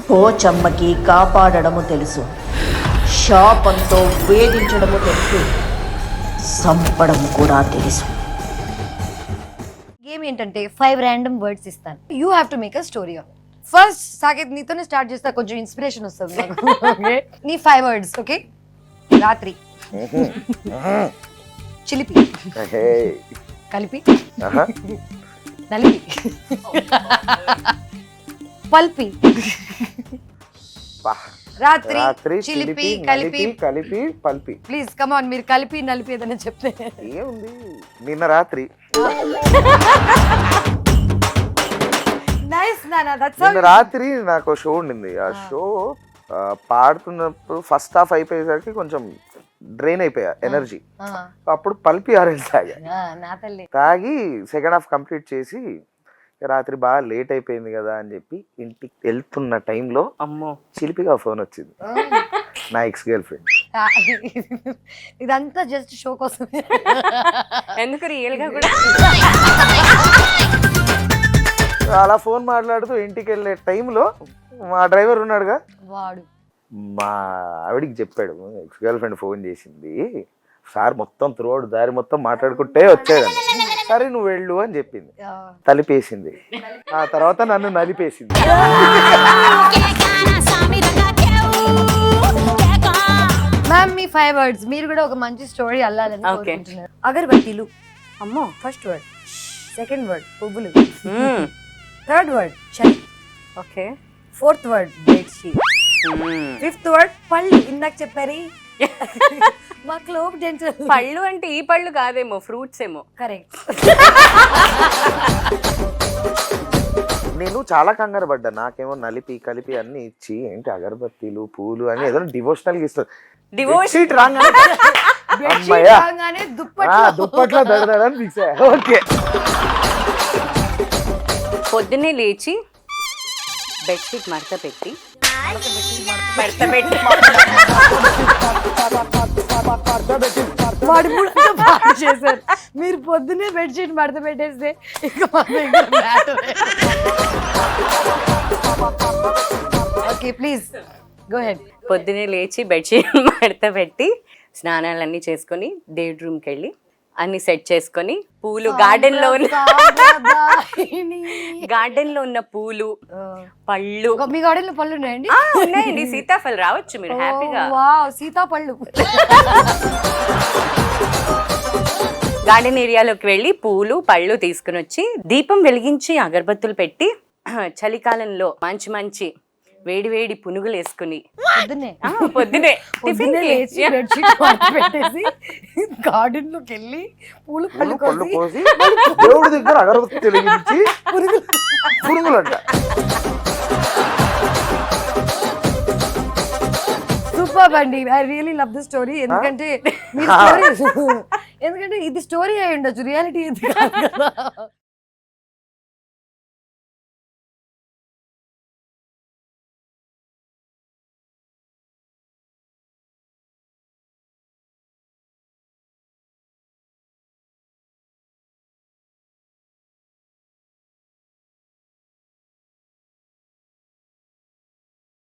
పోచమ్మకి కాపాడడము తెలుసు, శాపంతో వేధించడము తెలుసు, సంపడం కూడా తెలుసు. గేమ్ ఏంటంటే 5 ర్యాండమ్ వర్డ్స్ ఇస్తాను. You have to make a story of. First Saketh నీతోనే స్టార్ట్ చేస్తా, కొంచెం ఇన్స్పిరేషన్ వస్తుంది నాకు. నీ 5 వర్డ్స్. ఓకే. రాత్రి, చిలిపి, కలిపి, నలిపి, పల్పి. రాత్రి, చిలిపి, కలిపి, పల్పి. ప్లీజ్ కమ్ ఆన్, మీరు కలిపి నలిపి ఏదైనా చెప్తే. ఏముంది, నిన్న రాత్రి నైస్ నానా, దట్స్ నిన్న రాత్రి నాకు షో ఉండింది. ఆ షో పాడుతున్నప్పుడు ఫస్ట్ హాఫ్ అయిపోయేసరికి కొంచెం డ్రైన్ అయిపోయా ఎనర్జీ. అప్పుడు పల్పి ఆరెంజ్ తాగి సెకండ్ హాఫ్ కంప్లీట్ చేసి రాత్రి బాగా లేట్ అయిపోయింది కదా అని చెప్పి ఇంటికి వెళ్తున్న టైంలో అమ్మో చిలిపిగా ఫోన్ వచ్చింది, నా ఎక్స్ గర్ల్ ఫ్రెండ్. ఇదంతా జస్ట్ షో కోసం, ఎందుకు రియల్ గా కూడా. అలా ఫోన్ మాట్లాడుతూ ఇంటికి వెళ్ళే టైంలో మా డ్రైవర్ ఉన్నాడుగా, వాడు మా ఆవిడికి చెప్పాడు, ఎక్స్ గర్ల్ ఫ్రెండ్ ఫోన్ చేసింది సార్, మొత్తం త్రూఅవుట్ దారి మొత్తం మాట్లాడుకుంటే వచ్చాడండి. సరే నువ్వు వెళ్ళు అని చెప్పింది, తలిపేసింది. ఆ తర్వాత నన్ను నలిపేసింది. మ్యామ్ మీ 5 వర్డ్స్, మీరు కూడా ఒక మంచి స్టోరీ అల్లాలని కోరుకుంటున్నారు. అగరబత్తీలు. అమ్మో ఫస్ట్ వర్డ్. సెకండ్ వర్డ్ పువ్వులు. థర్డ్ వర్డ్ చలి. Okay. Fourth word bedsheet. Fifth word పళ్ళు. ఇందాక చెప్పారు మా క్లోబ్ డెంటల్. పళ్ళు అంటే ఈ పళ్ళు కాదేమో, ఫ్రూట్స్ ఏమో. కరెక్ట్. నేను చాలా కంగారు పడ్డా, నాకేమో నలిపి కలిపి అన్ని ఇచ్చి ఏంటి అగరబత్తీలు పూలు అని ఏదో డివోషనల్ గా ఇస్తారు. డివోషన్ దుప్పట్లో దడదడని తీసా. ఓకే. పొద్దున్నే లేచి బెడ్షీట్ మడత పెట్టి వాడు చేశారు. మీరు పొద్దున్నే బెడ్షీట్ మడత పెట్టేస్తే ఓకే ప్లీజ్ గో హెడ్. పొద్దున్నే లేచి బెడ్షీట్ మడత పెట్టి స్నానాలన్నీ చేసుకొని డేట్ రూమ్కి వెళ్ళి అన్ని సెట్ చేసుకొని పూలు గార్డెన్ లో ఉన్న పూలు పళ్ళు. మీ గార్డెన్ లో పళ్ళు ఉన్నాయండి? ఉన్నాయండి, సీతాఫలం రావచ్చు మీరు హ్యాపీగా. సీతాపళ్ళు. గార్డెన్ ఏరియాలోకి వెళ్ళి పూలు పళ్ళు తీసుకుని వచ్చి దీపం వెలిగించి అగరబత్తులు పెట్టి చలికాలంలో మంచి మంచి వేడి వేడి పునుగులు వేసుకుని పొద్దునే లేచి బెడ్షీట్ పెట్టేసి గార్డెన్ లోకి వెళ్ళి పూలు పళ్ళు కోసి దేవుడి దగ్గర అగరబత్తి వెలిగించి పునుగులు అంట. సూపర్ అండి. I really love the story. ఎందుకంటే ఇది స్టోరీ అయి ఉండొచ్చు, రియాలిటీ